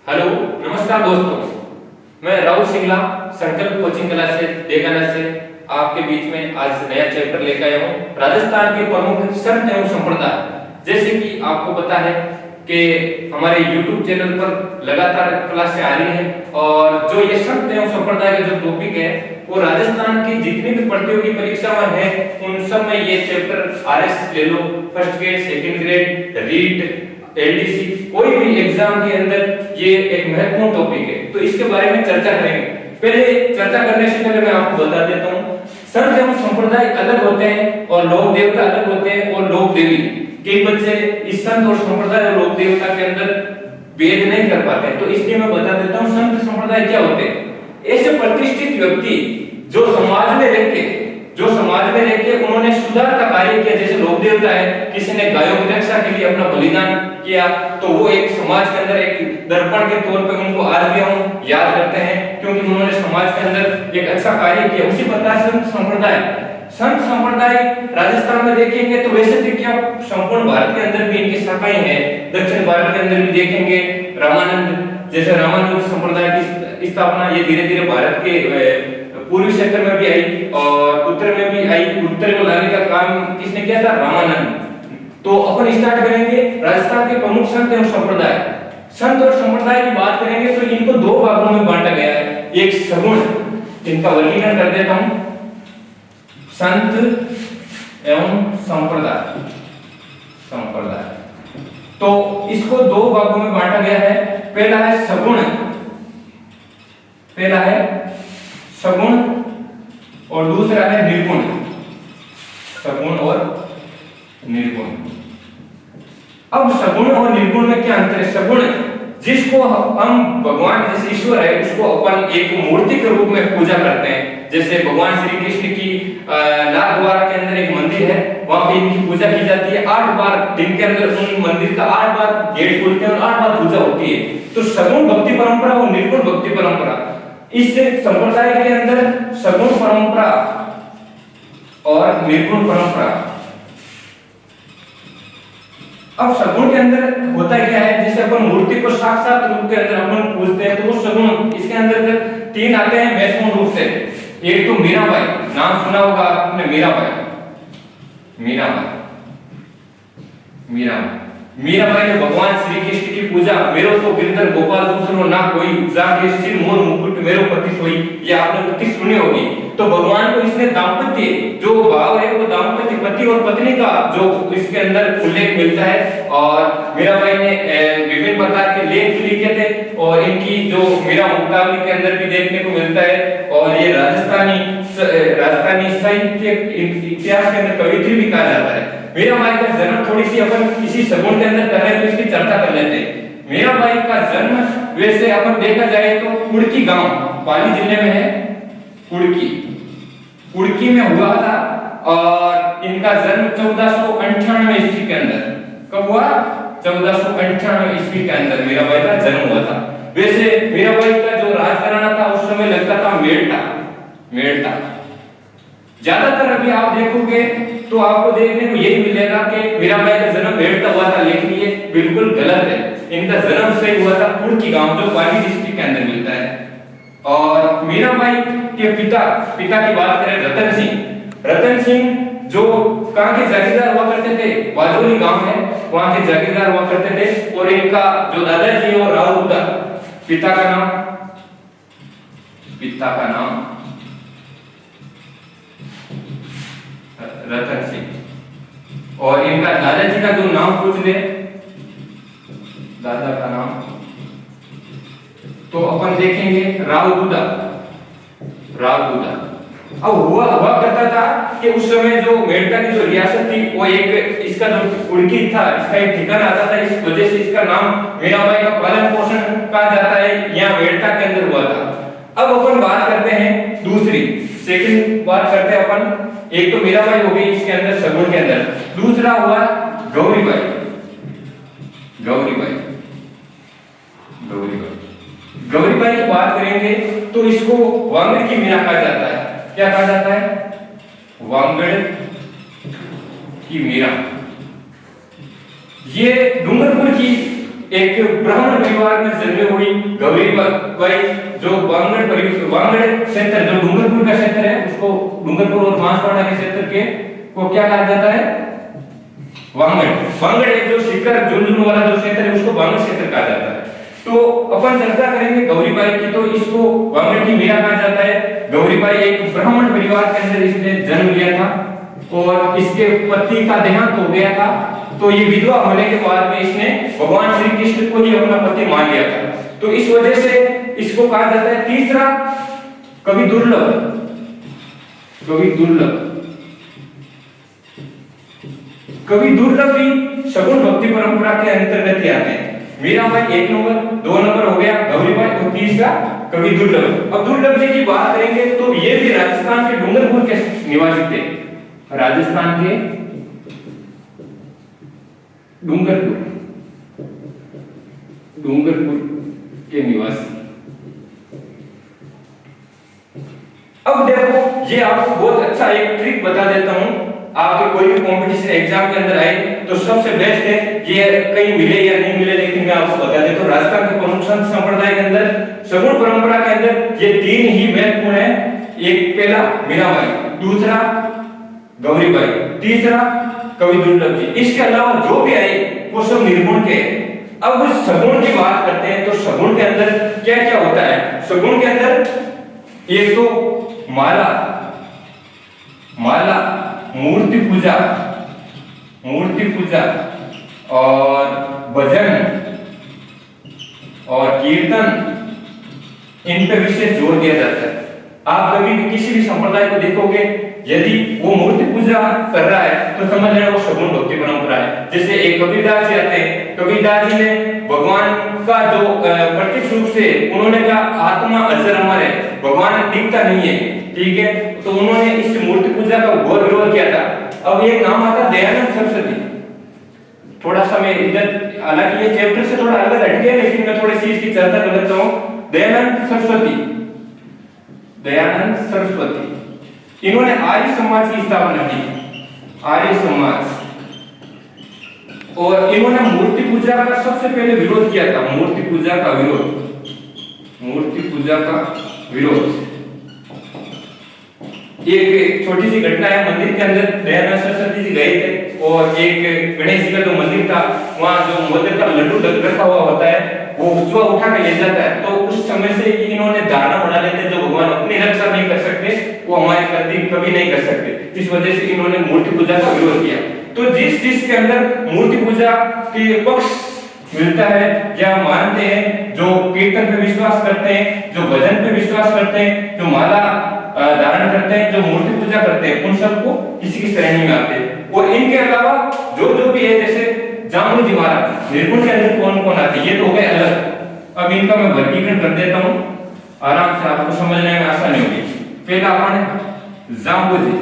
Hello नमस्कार दोस्तों, मैं राहुल सिंगला संकल्प कोचिंग क्लास से देगाना से आपके बीच में आज नया चैप्टर लेकर आया हूँ। राजस्थान के प्रमुख संत एवं संप्रदाय। जैसे कि आपको पता है कि हमारे YouTube चैनल पर लगातार क्लासें आ रही है और जो ये संत एवं संप्रदाय का जो टॉपिक है वो राजस्थान की जितनी भी प्रतियोगी परीक्षाएं हैं उन सब में ये चैप्टर RS ले लो, first grade, second grade, REET, LDC, कोई भी एग्जाम के अंदर ये एक महत्वपूर्ण टॉपिक है, तो इसके बारे में चर्चा करेंगे। पहले चर्चा करने से पहले मैं आपको बता देता हूँ, संत एवं संप्रदाय अलग होते हैं और लोक देवता अलग होते हैं और लोक देवी। कई बच्चे इस संत और संप्रदाय और लोक देवता के अंदर भेद नहीं कर पाते, तो इसलिए मैं बता देता हूँ संत संप्रदाय क्या होते हैं। ऐसे प्रतिष्ठित व्यक्ति जो समाज में रह के उन्होंने सुधार का कार्य किया, जैसे लोक देवता है, किसी ने गायों की रक्षा के लिए अपना बलिदान किया, तो वो एक समाज के अंदर एक दर्पण के तौर पे उनको आज भी हम याद करते हैं क्योंकि उन्होंने समाज के अंदर एक अच्छा कार्य किया। उसी प्रकार संत संप्रदाय राजस्थान में देखेंगे तो वैसे तो क्या संपूर्ण भारत के अंदर भी इनकी शाखाएं हैं। दक्षिण भारत के अंदर भी देखेंगे रामानंद, जैसे रामानुज संप्रदाय की स्थापना ये धीरे धीरे भारत के पूर्वी क्षेत्र में भी आई और उत्तर में भी आई। उत्तर को लाने का काम किसने किया था? रामानंद। तो अपन स्टार्ट करेंगे राजस्थान के प्रमुख संत एवं संप्रदाय। संत और संप्रदाय की बात करेंगे तो इनको दो भागों में बांटा गया है। एक सगुण, इनका वर्गीकरण कर देता हूं, संत एवं संप्रदाय। तो इसको दो भागों में बांटा गया है। पहला है सगुण और दूसरा है निर्गुण। सगुण और निर्गुण। अब सगुण और निर्गुण में क्या अंतर है? सगुण जिसको हम भगवान जैसे ईश्वर है उसको अपन एक मूर्ति के रूप में पूजा करते हैं। जैसे भगवान श्री कृष्ण की नाथद्वारा के अंदर एक मंदिर है, वहां पे इनकी पूजा की जाती है। 8 बार दिन के अंदर उन मंदिर का 8 बार गेट खुलते हैं और 8 बार पूजा होती है। तो सगुण भक्ति परंपरा और निर्गुण भक्ति परंपरा, इस संप्रदाय के अंदर सगुण परंपरा और निर्गुण परंपरा। अब सगुण के अंदर होता क्या है, जैसे अपन मूर्ति को साक्षात रूप के अंदर अपन पूजते हैं तो वो सगुण। इसके अंदर 3 आते हैं महत्वपूर्ण रूप से। एक तो मीराबाई, नाम सुना होगा आपने, मीराबाई ने भगवान श्री कृष्ण की पूजा, मेरो तो गिरधर गोपाल दूसरो ना कोई, जाके सिर मोर मुकुट मेरो पति सोई, ये आपने उक्ति सुनी होगी। तो भगवान को इसने दाम्पत्य जो भाव है वो दाम्पत्य पति और पत्नी का जो इसके अंदर उल्लेख मिलता है। और मीराबाई ने विभिन्न प्रकार के लेख लिखे थे और इनकी जो मीरा मुक्तावली के अंदर भी देखने को मिलता है। और ये राजस्थानी साहित्य इतिहास के अंदर कवित्री भी कहा जाता है। मीराबाई का जन्म थोड़ी सी अपन इसी सगुण के अंदर कर रहे हैं तो इसकी चर्चा कर लेते हैं। मीराबाई का जन्म वैसे अपन देखा जाए तो कुड़की गांव पाली जिले में है, कुड़की में हुआ था और इनका जन्म 1498 ईस्वी के अंदर। कब हुआ? 1498 ईस्वी के अंदर मीराबाई का जन्म हुआ था। वैसे मीराबाई का जो राजघराना था उस समय लगता था मेड़ता। ज्यादातर अभी आप देखोगे तो आपको देखने को यही मिलेगा कि मीराबाई का जन्म मेड़ता हुआ था, लेकिन ये बिल्कुल गलत है। इनका जन्म सही हुआ था कुड़की गांव जो पाली डिस्ट्रिक्ट के अंदर मिलता है। और मीराबाई के पिता की बात करें रतन सिंह जो कहां के जागीरदार हुआ करते थे, बाजोली गांव है, वहां के जागीरदार हुआ करते थे। और इनका जो दादाजी है वो राव बुदा, पिता का नाम रतन सिंह। और इनका दादाजी का जो नाम पूछ ले, दादा का नाम तो अपन देखेंगे राव बुदा। अब हुआ करता था कि उस समय जो मेड़ता की जो रियासत थी वो एक इसका जो कुड़की था इसका एक ठिकाना आता था, इस वजह से इसका नाम मीराबाई का पालन पोषण कहा जाता है, यहाँ मेड़ता के अंदर हुआ था। अब अपन बात करते हैं सेकंड बात करते हैं अपन। एक तो मीराबाई हो गई इसके अंदर सगुण के अंदर, दूसरा हुआ गौरीबाई की बात करेंगे तो इसको वांगड़ की मीरा कहा जाता है। क्या कहा जाता है? वांगड़ की मीरा। ये डूंगरपुर की एक ब्राह्मण परिवार में जन्मे हुई, गौरीबाई जो वांगड़ क्षेत्र जो डूंगरपुर का क्षेत्र है उसको डूंगरपुर और बांसवाड़ा के क्षेत्र के को क्या कहा जाता है? वांगड़ एक जो शिखर झुंझुनू वाला जो क्षेत्र है उसको वांगड़ क्षेत्र कहा जाता है। तो अपन चर्चा करेंगे गौरीबाई की, तो इसको वांगड़ की मीरा कहा जाता है। गौरीबाई एक ब्राह्मण परिवार के अंदर इसने जन्म लिया था और इसके पति का देहांत हो गया था, तो ये विधवा होने के बाद में इसने भगवान श्री कृष्ण को ही अपना पति मान लिया था। तो इस वजह से इसको कहा जाता है तीसरा कवि दुर्लभ। कवि दुर्लभ भी सगुण भक्ति परंपरा के अंतर्गत ही आते हैं। मीराबाई 1 नंबर, 2 नंबर हो गया गौरीबाई और तीसरा कवि दुर्लभ। अब दुर्लभ जी की बात करेंगे तो ये भी राजस्थान के डूंगरपुर के निवासी थे। राजस्थान के डूंगरपुर के निवासी। अब देखो ये आपको बहुत अच्छा एक ट्रिक बता देता हूं, आपके कोई भी कंपटीशन एग्जाम के अंदर आए तो सबसे बेस्ट है, ये कहीं मिले या नहीं मिले लेकिन मैं आपको बता देता हूं। राजस्थान के प्रमुख संत संप्रदाय के अंदर सगुण परंपरा के अंदर ये 3 ही महत्वपूर्ण है। एक पहला मीराबाई, दूसरा गौरीबाई, तीसरा कवि दुर्लभ जी। इसके अलावा जो भी आए वो सब निर्गुण के। अब सगुण की बात करते हैं तो सगुण के अंदर क्या क्या होता है? सगुण के अंदर एक तो माला, मूर्ति पूजा और भजन और कीर्तन, इन पे विशेष जोर दिया जाता है। आप कभी भी किसी भी संप्रदाय को देखोगे, यदि वो मूर्ति पूजा कर रहा है तो समझ लेना वो सगुण भक्ति परंपरा है। जैसे एक कबीरदास जी आते हैं, कबीरदास जी ने भगवान का जो प्रत्यक्ष रूप से उन्होंने कहा आत्मा अजर अमर है, भगवान दिखता नहीं है, ठीक है, तो उन्होंने इस मूर्ति पूजा का घोर विरोध किया था। अब एक नाम आता दयानंद सरस्वती। थोड़ा सा मैं इधर, हालांकि ये चैप्टर से थोड़ा अलग हट गया लेकिन मैं थोड़ी सी इसकी चर्चा कर लेता हूं। दयानंद सरस्वती इन्होंने आर्य समाज की स्थापना की, आर्य समाज, और इन्होंने मूर्ति पूजा का सबसे पहले विरोध किया था। मूर्ति पूजा का विरोध। एक छोटी सी घटना है, मंदिर के अंदर दयानंद सरस्वती जी गए थे और एक गणेश जी का जो मंदिर था वहां जो मोदक का लड्डू रखा हुआ होता है वो उचवा उठा के ले जाता है। तो उस समय से इन्होंने धारणा बना लेते जो भगवान अपनी रक्षा नहीं कर सकते वो हमारी कभी नहीं कर सकते। इस वजह से इन्होंने मूर्ति पूजा का विरोध किया। तो जिस चीज के अंदर मूर्ति पूजा के पक्ष मिलता है या मानते हैं, जो कीर्तन पे विश्वास करते हैं, जो भजन पे विश्वास करते हैं, जो माला धारण करते हैं, जो मूर्ति पूजा करते हैं, उन सबको किसी की श्रेणी में आते हैं। और इनके अलावा जो भी है, जैसे जामुन जी महाराज, निर्गुण के अंदर कौन कौन आते हैं ये तो हो गए अलग। अब इनका मैं वर्गीकरण कर देता हूं, आराम से आपको समझने में आसानी होगी। पहला अपन जाम्बू जी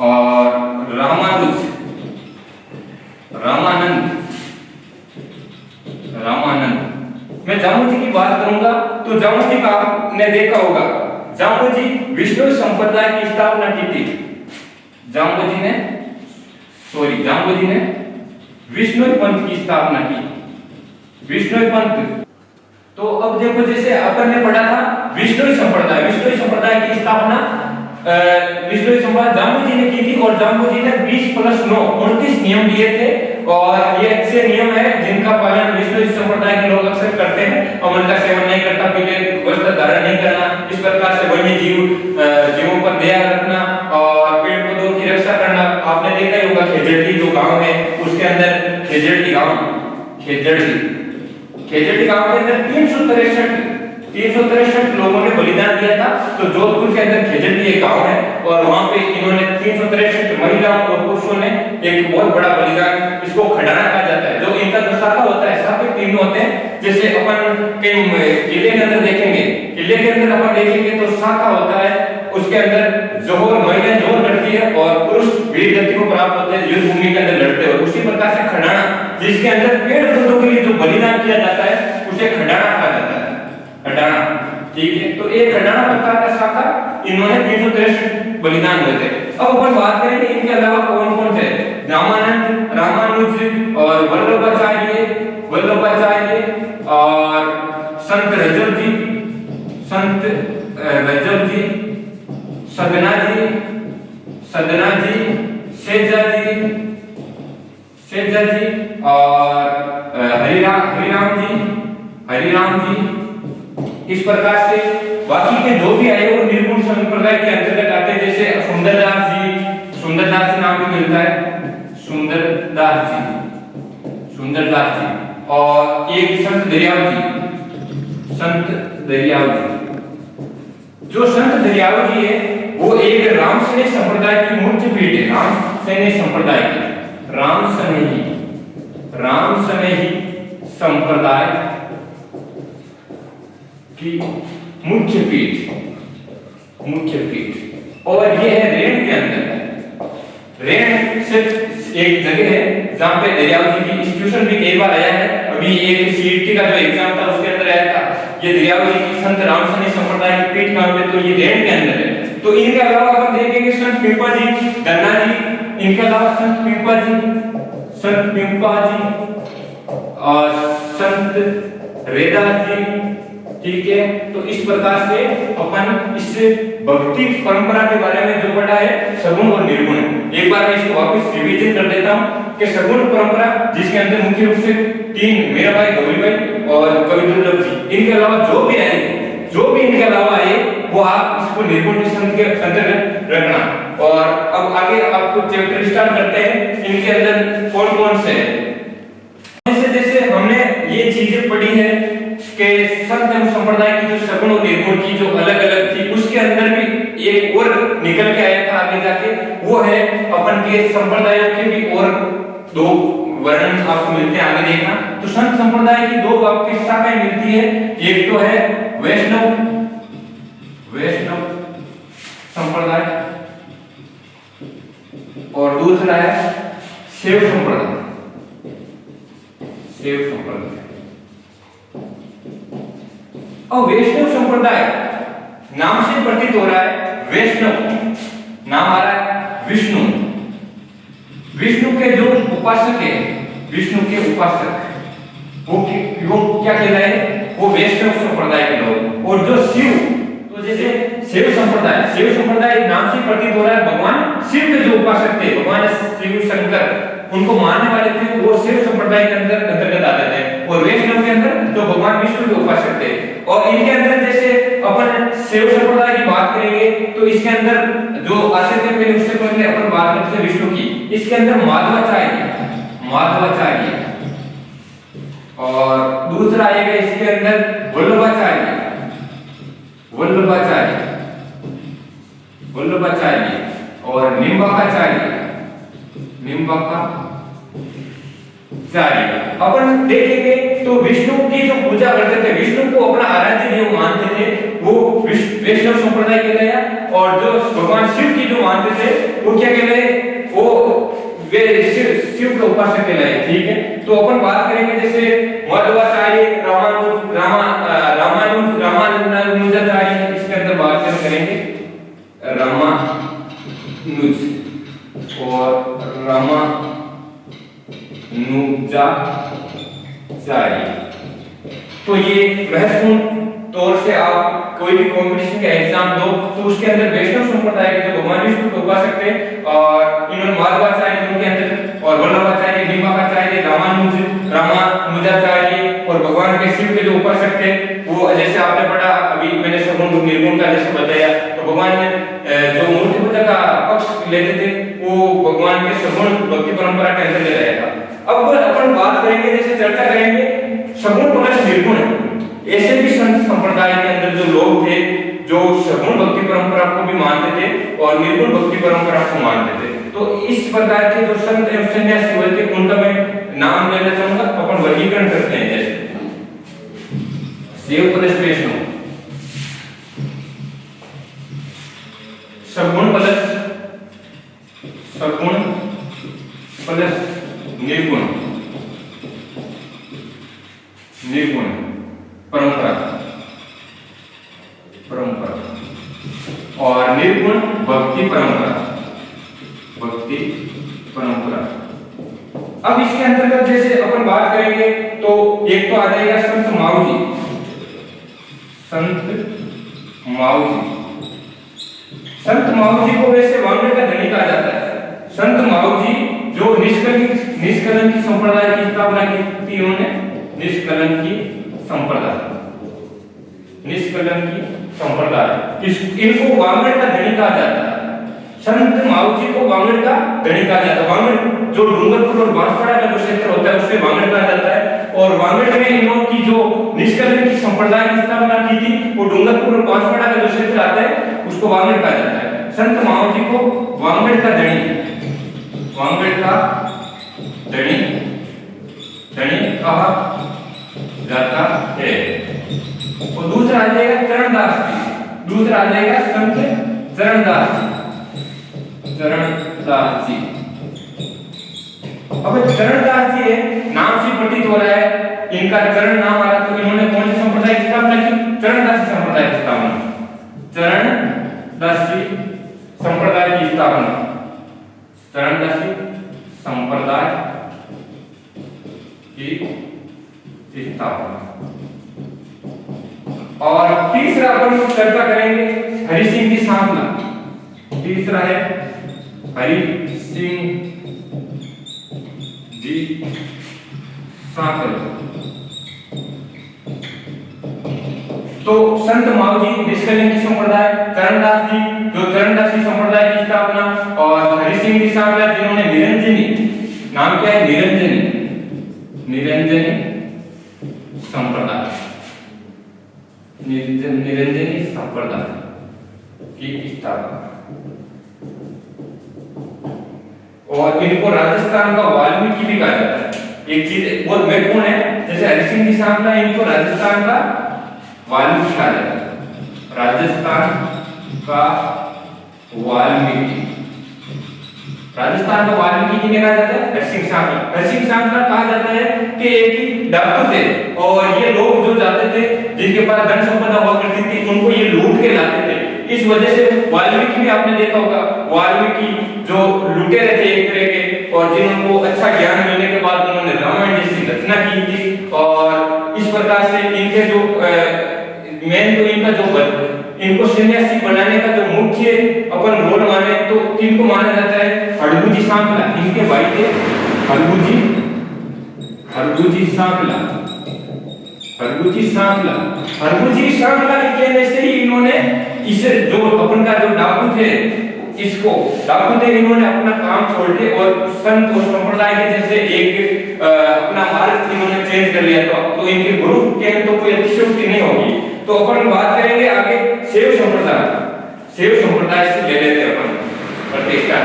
और रामानंद। मैं जाम्बू जी की बात करूंगा तो जाम्बू जी का आपने देखा होगा, जाम्बू जी विष्णु संप्रदाय की स्थापना की थी। जाम्बू जी ने विष्णु पंथ की स्थापना की, विष्णु पंथ। तो अब देखो जैसे अपन ने पढ़ा था विष्णु संप्रदाय की स्थापना जाम्बू जी ने की थी और जाम्बू जी ने 20+9 29 नियम दिए थे और ये अच्छे नियम है जिनका पालन विष्णु संप्रदाय के लोग अक्सर करते हैं। अमल का सेवन नहीं करता, पीले वस्त्र धारण नहीं करना, इस प्रकार से वन्य जीवों पर दया रखना और पेड़ पौधों की रक्षा करना। आपने देखा ही होगा खेजड़ी जो गांव है उसके अंदर खेजड़ी गांव के अंदर 363 लोगों ने बलिदान दिया था। तो जोधपुर के अंदर खेजड़ी एक गांव है और वहां पे इन्होंने 363 महिलाओं और पुरुषों ने एक बहुत बड़ा बलिदान, इसको खंडाना कहा जाता है। जो इनका जो शाखा होता है, शाखा 3 होते हैं। जैसे अपन किले के अंदर देखेंगे तो शाखा होता है, उसके अंदर जोहर, महिला जोहर लड़ती है और पुरुष वीर गति को प्राप्त होते हैं, युद्ध भूमि के अंदर लड़ते हैं। उसी प्रकार से खंडाना, जिसके अंदर पेड़ पौधों के लिए जो बलिदान किया जाता है उसे खंडाना कहा जाता है, खंडाना, ठीक है। तो एक खंडाना प्रकार का शाखा, इन्होंने 363 बलिदान हुए थे। अब अपन बात करेंगे इनके अलावा कौन कौन थे। रामानंद, रामानुज और वल्लभाचार्य वल्लभाचार्य और संत रजब जी, सदना जी, शेजा जी और हरिराम जी। इस प्रकार से बाकी के जो भी आए वो निर्गुण संप्रदाय के अंतर्गत आते हैं। जैसे सुंदरदास जी नाम भी मिलता है, सुंदरदास जी और एक संत दरियाव जी। जो संत दरियाव जी है वो एक रामसनेही संप्रदाय की मुख्य पीठ है, रामसनेही संप्रदाय की मुख्य पीठ और ये है रेण के अंदर। रेण सिर्फ एक जगह है जहां पे दरियाव जी की इंस्टीट्यूशन भी कई बार आया है। अभी एक सीईटी का जो एग्जाम था उसके अंदर आया था, ये दरियाव जी की संत रामसनेही संप्रदाय की पीठ कहां पे, तो ये रेण के अंदर है। तो इनके अलावा अपन देखेंगे संत पिंपा जी, गन्ना जी, इनके अलावा संत पिंपा जी और संत रेदास जी, ठीक है। तो इस प्रकार से अपन इस भक्ति परंपरा के बारे में जो पढ़ा है सगुण और निर्गुण, एक बार मैं इसको वापस रिवीजन कर देता हूं कि सगुण परंपरा जिसके अंदर मुख्य रूप से तीन मीराबाई, गौरीबाई और कवि दुर्लभ जी, इनके अलावा जो भी इनके अलावा आए वो आप इसको निर्गुण के संत के अंतर्गत रखना। और अब आगे आपको चैप्टर स्टार्ट करते हैं। इनके अंदर कौन से जैसे हमने ये चीजें पढ़ी है कि संत एवं संप्रदाय की जो सगुण और निर्गुण की जो अलग-अलग थी, उसके अंदर भी एक और निकल के आया था आगे जाके, वो है अपन के संप्रदायों के भी और दो वर्णन आपको मिलते हैं, आगे देखना। तो संत संप्रदाय की दो आपकी शाखाएं मिलती है, एक तो है वैष्णव संप्रदाय और दूसरा है शैव संप्रदाय। और वैष्णव संप्रदाय नाम से प्रतीत हो रहा है, वैष्णव नाम आ रहा है विष्णु के जो उपासक है, वो क्या कहलाए, वो वैष्णव संप्रदाय के लोग। और जो शिव, तो जैसे शिव संप्रदाय नाम से प्रतीत हो रहा है, भगवान शिव के जो उपासक थे, भगवान शिव शंकर उनको मानने वाले थे, वो शिव संप्रदाय के अंतर्गत आते थे। और वैष्णव के अंदर जो भगवान विष्णु के उपासक थे। और इनके अंदर जैसे अपन शिव संप्रदाय की बात करेंगे तो इसके अंदर जो आते थे पहले, उससे पहले अपन बात करते हैं विष्णु की। इसके अंदर माधवाचार्य और दूसरा आएगा इसके अंदर वल्लभाचार्य और निम्बाकाचार्य। अपन देखेंगे तो विष्णु की जो पूजा करते थे, विष्णु को अपना आराध्य देव मानते थे, वो वैष्णव संप्रदाय कहलाया। और जो भगवान शिव की जो मानते थे वो क्या कहलाए, वो वे शिव के उपासक कहलाए, ठीक है। तो अपन बात करेंगे जैसे माधवाचार्य, रामानुजाचार्य, इसके अंदर बात करेंगे रामानुज और रामानुजाचार्य। तो ये महत्वपूर्ण तौर से आप कोई भी कॉम्पिटिशन का एग्जाम दो तो उसके अंदर वैष्णव संप्रदाय के जो भगवान विष्णु के उपासक थे, और इन्होंने माधवाचार्य उनके अंदर, और वल्लभाचार्य, निम्बाकाचार्य, रामानुजाचार्य और भगवान के शिव के जो उपासक थे, वो जैसे आपने पढ़ा अभी मैंने सगुण निर्गुण का जैसे बताया, तो भगवान जो मूर्ति पूजा का पक्ष लेते थे वो भगवान के सगुण भक्ति परंपरा के अंदर ले आया था। अब अपन बात करेंगे, जैसे चर्चा करेंगे सगुण प्लस निर्गुण। ऐसे भी संत संप्रदाय के अंदर जो लोग थे जो सगुण भक्ति परंपरा को भी मानते थे और निर्गुण भक्ति परंपरा को मानते थे। तो इस प्रकार के जो संत एवं सन्यासी हुए थे उनका मैं नाम लेना चाहूंगा। अपन वर्गीकरण करते हैं, जैसे शैव प्लस वैष्णव, सगुण प्लस निर्गुण परंपरा और निर्गुण भक्ति परंपरा। अब इसके इसके अंतर्गत जैसे अपन बात करेंगे तो एक तो आ जाएगा संत माऊजी। संत माऊजी को वैसे वांगड़ का धनी कहा जाता है। संत माऊजी जो निष्कलंकी संप्रदाय की स्थापना की थी उन्होंने, निष्कलंकी संप्रदाय इनको वांगड़ का धनी कहा जाता है। संत माऊजी को वांगड़ का धनी कहा जाता है। वांगड़ जो डूंगरपुर और बांसवाड़ा का जो क्षेत्र होता है उसे वांगड़ कहा जाता है। और वांगड़ में इन्हों की जो निष्कलंकी संप्रदाय की स्थापना की थी वो डूंगरपुर और बांसवाड़ा का जो क्षेत्र आता है उसको वांगड़ कहा जाता है। संत माऊजी को वांगड़ का धनी कहा जाता है। और दूसरा आ जाएगा चरणदास जी। दूसरा आ जाएगा संत चरणदास जी। अब चरणदास जी है, नाम से प्रतीत हो रहा है इनका चरण नाम आ रहा, तो इन्होंने कौन से संप्रदाय की स्थापना की? चरणदासी संप्रदाय की स्थापना। चरणदासी संप्रदाय की स्थापना। चरणदासी संप्रदाय की स्थापना। और तीसरा अपन चर्चा करेंगे हरि सिंह जी सांपला। तीसरा है हरि सिंह जी सांपला। तो संत माऊजी निष्कलंकी संप्रदाय, चरणदास जी जो चरणदासी संप्रदाय की स्थापना, और हरि सिंह जी सांपला जिन्होंने निरंजनी, नाम क्या है? निरंजनी संप्रदाय, निरंजनी संप्रदाय की स्थापना। और इनको राजस्थान का वाल्मीकि भी कहा जाता है। एक चीज बहुत महत्वपूर्ण है, जैसे हरि सिंह जी सांपला इनको राजस्थान का वाल्मीकि कहा जाता है। राजस्थान का वाल्मीकि, राजस्थान का वाल्मीकि किन्हें कहा जाता है? हरि सिंह सांपला। हरि सिंह सांपला कहा जाता है कि एक ही डाकू थे और ये लोग जो जाते थे जिनके पास धन संपदा हुआ करती थी उनको ये लूट के लाते थे। इस वजह से वाल्मीकि भी आपने देखा होगा, वाल्मीकि जो लुटेरे थे एक तरह के, और जिनको अच्छा ज्ञान मिलने के बाद उन्होंने रामायण जैसी रचना की थी। और इस प्रकार से इनके जो मेन तो इनका जो इनको सन्यासी बनाने का जो मुख्य अपन रोल माने तो किनको माना जाता है? हड़बूजी सांपला। इनके भाई थे हड़बूजी सांपला। हड़बूजी सांपला के कहने से ही इन्होंने इसे जो अपन का जो डाकू थे, इसको डाकू थे, इन्होंने अपना काम छोड़ के और संत और संप्रदाय के जैसे एक अपना मार्ग इन्होंने चेंज कर लिया। तो इनके गुरु के तो कोई अतिशयोक्ति नहीं होगी। तो अपन बात करेंगे आगे शैव संप्रदाय से ले लेते अपन प्रतिष्ठा।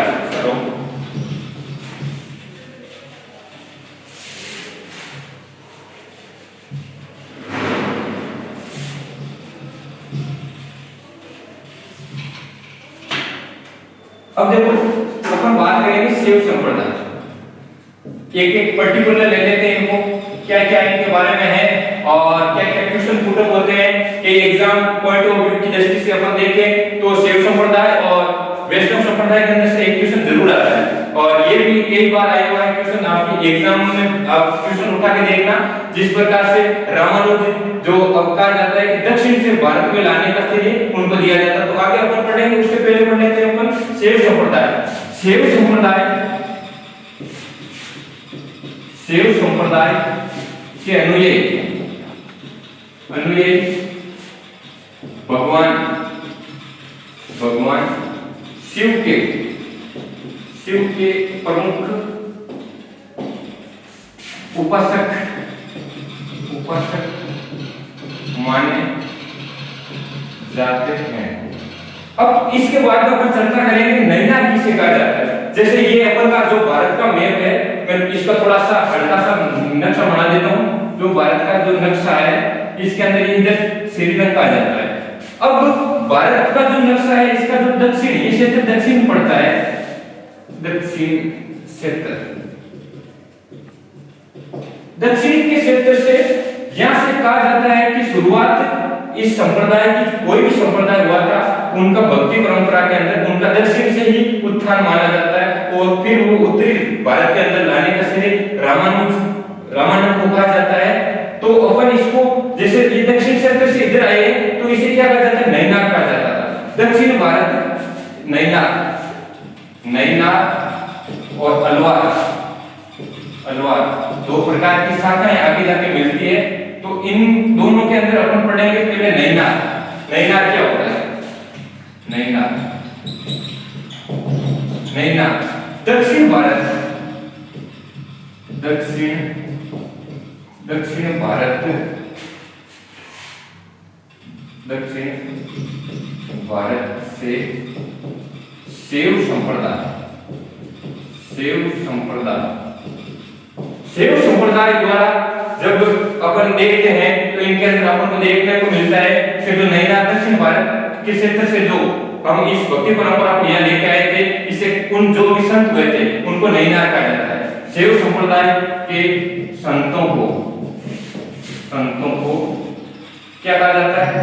अब देखो अपन बात करेंगे शैव संप्रदाय, एक एक पर्टिकुलर ले लेते हैं इनको, क्या क्या इनके बारे में है और क्या क्या क्वेश्चन पुट अप होते हैं कि एग्जाम पॉइंट ऑफ व्यू की दृष्टि से अपन देखें तो शैव संप्रदाय और वैष्णव संप्रदाय के अंदर से एक क्वेश्चन जरूर आता है। और ये भी कई बार आया हुआ है क्वेश्चन, आपकी एग्जाम में आप क्वेश्चन उठा के देखना, जिस प्रकार से रामानुज जो अब कहा जाता है कि दक्षिण से भारत में लाने का श्रेय उनको दिया जाता है। तो आगे अपन पढ़ेंगे, उससे पहले पढ़ लेते हैं अपन शैव संप्रदाय के अनुयायी भगवान शिव के प्रमुख उपासक माने जाते हैं। अब इसके बाद अपन चर्चा करेंगे नैना किसे कहा जाता है। जैसे ये अपन का जो भारत का मैप है, मैं इसका थोड़ा सा हल्का सा नक्शा बना देता हूँ। जो भारत का जो नक्शा है इसके अंदर इधर श्रीलंका आ जाता है। अब भारत का जो नक्शा है इसका जो दक्षिण, ये क्षेत्र दक्षिण पड़ता है, दक्षिण क्षेत्र, दक्षिण के क्षेत्र से यहां से कहा जाता है कि शुरुआत इस संप्रदाय की, कोई भी संप्रदाय हुआ था उनका भक्ति परंपरा के अंदर उनका दक्षिण से ही उत्थान माना जाता है और फिर वो उत्तरी भारत के अंदर लाने का श्रेय रामानंद को कहा जाता है। तो अपन इसको जैसे ये दक्षिण क्षेत्र से इधर आए तो इसे क्या कहा जाता है, नैनाक कहा जाता था। दक्षिण भारत नैनाक और अलवार दो प्रकार की शाखाएं आगे जाके मिलती है। तो इन दोनों के अंदर अपन पढ़ेंगे पहले नैनाक क्या होता है। नैनाक दक्षिण भारत से शैव संप्रदाय द्वारा जब अपन देखते हैं तो इनके अंदर अपन को देखने को मिलता है कि जो नैनाक दक्षिण भारत के क्षेत्र से जो हम इस भक्ति परंपरा को यहाँ लेके आए थे, इसे उन जो भी संत हुए थे उनको नैनाक कहा जाता है। शैव संप्रदाय के संतों को क्या कहा जाता है,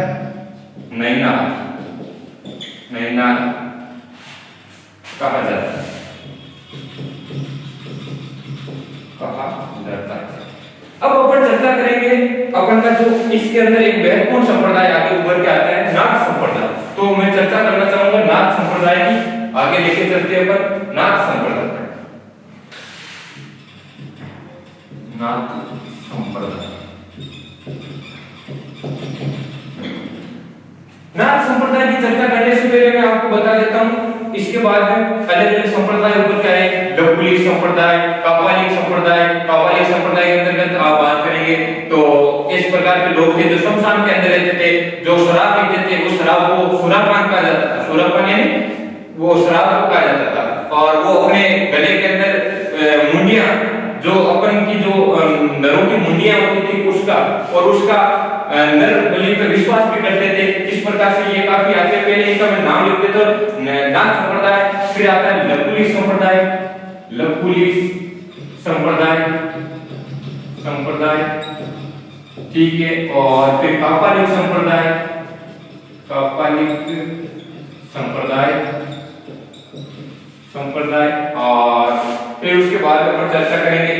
नैनाक कहा जाता है। अब अपन चर्चा करेंगे अपन का जो इसके अंदर एक महत्वपूर्ण संप्रदाय आगे उभर के आता है, नाथ संप्रदाय। तो मैं चर्चा करना चाहूंगा नाथ संप्रदाय की, आगे लेके चलते हैं अपन नाथ संप्रदाय। नाथ संप्रदाय की चर्चा करने से पहले मैं आपको बता देता हूं इसके बाद में अलग-अलग संप्रदाय ऊपर क्या है, लकुलिक संप्रदाय, कापालिक संप्रदाय के अंतर्गत आप बात करेंगे तो इस प्रकार के लोग थे जो शमशान के अंदर रहते थे, जो शराब पीते थे, वो शराब को सुरापान कहा जाता था। सुरापान यानी वो शराब को कहा जाता था। और वो अपने गले के अंदर मुंडियां, जो अपन की जो नरों की मुंडियां होती थी उसका नर बलि पर विश्वास भी करते थे। इस प्रकार से ये काफी आगे पहले इनका मैं नाम लिख देता हूं, नाथ संप्रदाय, फिर आता है लकुलिक संप्रदाय, ठीक है, और फिर कापालिक संप्रदाय, और फिर उसके बाद अपन चर्चा करेंगे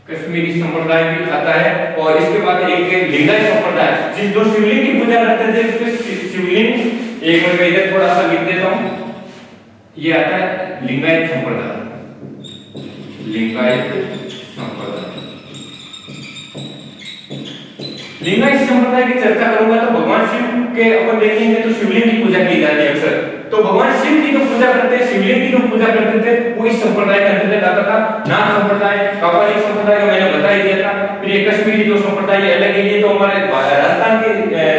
कश्मीरी संप्रदाय भी आता है। और इसके बाद एक लिंगायत संप्रदाय, जिस जो शिवलिंग की पूजा करते थे, उसमें शिवलिंग एक मिनट इधर थोड़ा सा लिख देता हूं, ये आता है लिंगायत संप्रदाय। लिंगायत संप्रदाय की चर्चा करूंगा तो भगवान शिव के अपन देखेंगे तो शिवलिंग की पूजा की जाती है अक्सर। तो भगवान शिव की जो पूजा करते हैं, शिवलिंग की जो पूजा करते थे, वो इस संप्रदाय के अंतर्गत आता था। नाथ संप्रदाय, कापालिक संप्रदाय का मैंने बता ही दिया था। फिर ये कश्मीरी जो संप्रदाय अलग है, ये तो हमारे राजस्थान के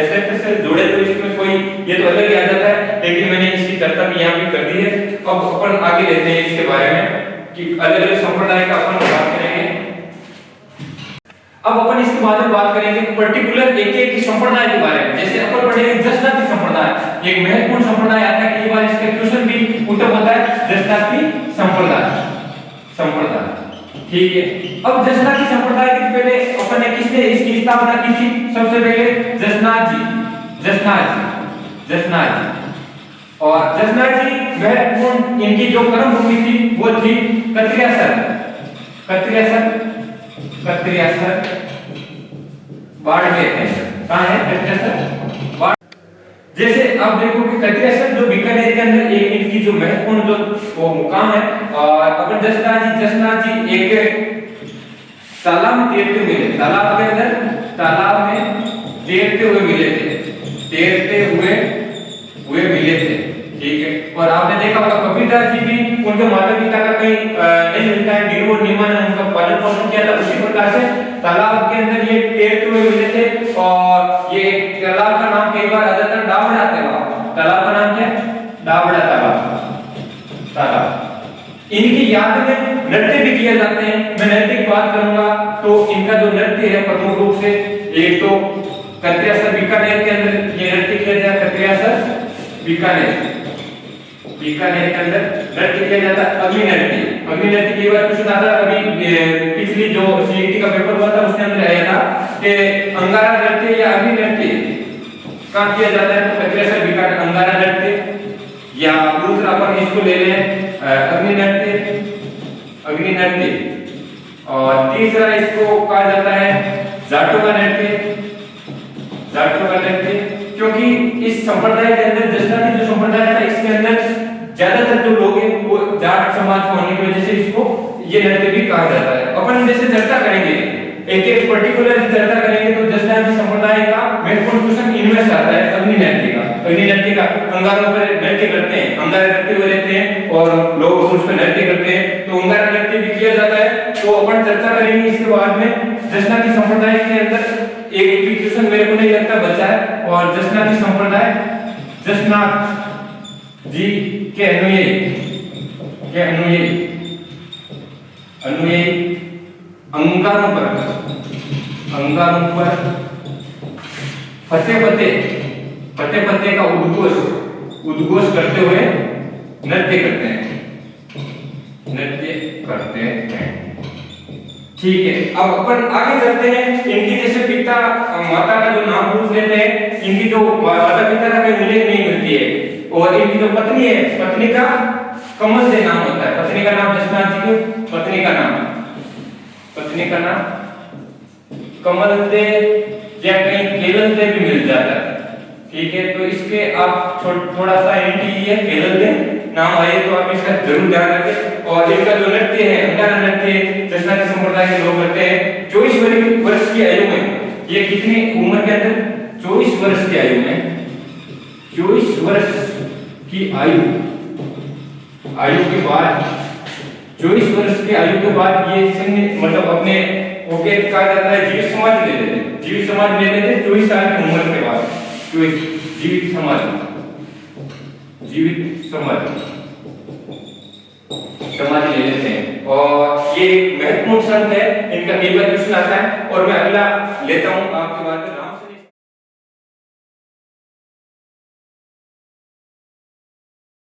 क्षेत्र से जुड़े, तो इसमें कोई ये तो अलग ही आ जाता है, लेकिन मैंने इसकी चर्चा भी यहाँ भी कर दी है। अब अपन आगे लेते हैं इसके बारे में कि अलग अलग संप्रदाय का अपन बात करेंगे। अब अपन इसके बाद में बात करेंगे पर्टिकुलर एक संप्रदाय के बारे में। जैसे अपन पढ़ेंगे जसनाती संप्रदाय, एक महत्वपूर्ण संप्रदाय आता है, कई बार इसका क्वेश्चन भी उठा होता है, जसनाती संप्रदाय, ठीक है। अब जसनाती संप्रदाय के पहले अपन ने किसने इसकी स्थापना की थी, सबसे पहले जसनाथ जी। और जसनाथ जी महत्वपूर्ण इनकी जो कर्म भूमि थी वो थी कत्रियासर बाड़मेर है। कहां है कत्रियासर? जैसे आप देखो कि कत्रियासर जो बीकानेर के अंदर एक इनकी जो महत्वपूर्ण जो वो मुकाम है। और अपन जसनाथ जी एक तालाब में तैरते मिले, तालाब में तैरते हुए मिले थे, ठीक है। और आपने देखा होगा कबीरदास जी भी उनके माता पिता का कहीं नहीं मिलता है, नींव और नीमा ने उनका पालन पोषण किया था। उसी प्रकार से तालाब के अंदर ये तैरते हुए मिले थे। और ये तालाब का नाम कई बार आ जाता है डावड़ा तालाब। तालाब का नाम क्या है? डावड़ा तालाब। इनकी याद में नृत्य भी किए जाते हैं। मैं नृत्य की बात करूंगा तो इनका जो नृत्य है प्रमुख रूप से एक तो कत्रियासर बीकानेर के अंदर ये नृत्य किया जाता है। कत्रियासर बीकानेर के अंदर नृत्य किया जाता है अग्नि नृत्य की बात कुछ ज्यादा अभी पिछली जो सीईटी का पेपर हुआ था उसके अंदर आया था कि अंगारा नृत्य या अग्नि नृत्य कहाँ किया जाता है, तो पचरेसर विकाट अंगारा नृत्य, या दूसरा अपन इसको ले लें अग्नि नृत्य, अग्नि नृत्य, और तीसरा इसको कहा जाता है जाटों का नृत्य, जाटों का नृत्य, क्योंकि इस संप्रदाय के अंदर जसनानी जो संप्रदाय था इसके अंदर ज्यादातर जो लोग हैं वो जाट समाज होने की वजह से इसको ये नृत्य भी कहा जाता है। अपन जैसे चर्चा करेंगे एक एक पर्टिकुलर चर्चा करेंगे तो जसनानी संप्रदाय का महत्वपूर्ण क्वेश्चन इनमें से आता है अग्नि नृत्य का। अग्नि नृत्य का अंगारों पर नृत्य करते हैं, अंगारे करते हुए रहते हैं और लोग उस पर नृत्य करते हैं, तो अंगारा नृत्य भी किया जाता है। तो अपन चर्चा करेंगे इसके बाद में जसनानी संप्रदाय के अंदर एक भी क्वेश्चन मेरे को नहीं लगता बचा है, और जसनानी संप्रदाय जसनाथ जी के अनुयायी अंगारों पर फते फते का उद्घोष करते हुए नृत्य करते हैं। ठीक है, अब अपन आगे चलते हैं। इनकी जैसे पिता माता का जो नाम पूछ लेते हैं, इनकी जो माता पिता का कोई उल्लेख नहीं मिलती है, और इनकी जो पत्नी है, पत्नी का कमल से नाम होता है। पत्नी का नाम जसनाथ जी की पत्नी का नाम कमल से या कहीं केवल से भी मिल जाता है। ठीक है, तो इसके आप थोड़ा सा हिंट लीजिए, केवल से नाम आए तो आप इसका जरूर ध्यान रखें। और इनका जो नृत्य है अंगारा नृत्य जसनानी संप्रदाय के लोग करते हैं 24 वर्ष की आयु में। ये कितनी उम्र के अंदर? 24 वर्ष की आयु में, 24 वर्ष की आयु के बाद 24 वर्ष की आयु के बाद ये मतलब अपने ओके कहा जाता है जीवित समाधि ले लेते हैं। जीवित समाधि ले लेते हैं 24 साल की उम्र के बाद, जीवित समाधि ले लेते हैं। और ये महत्वपूर्ण संत है, इनका कई बार क्वेश्चन आता है, और मैं अगला लेता हूं आपके बाद।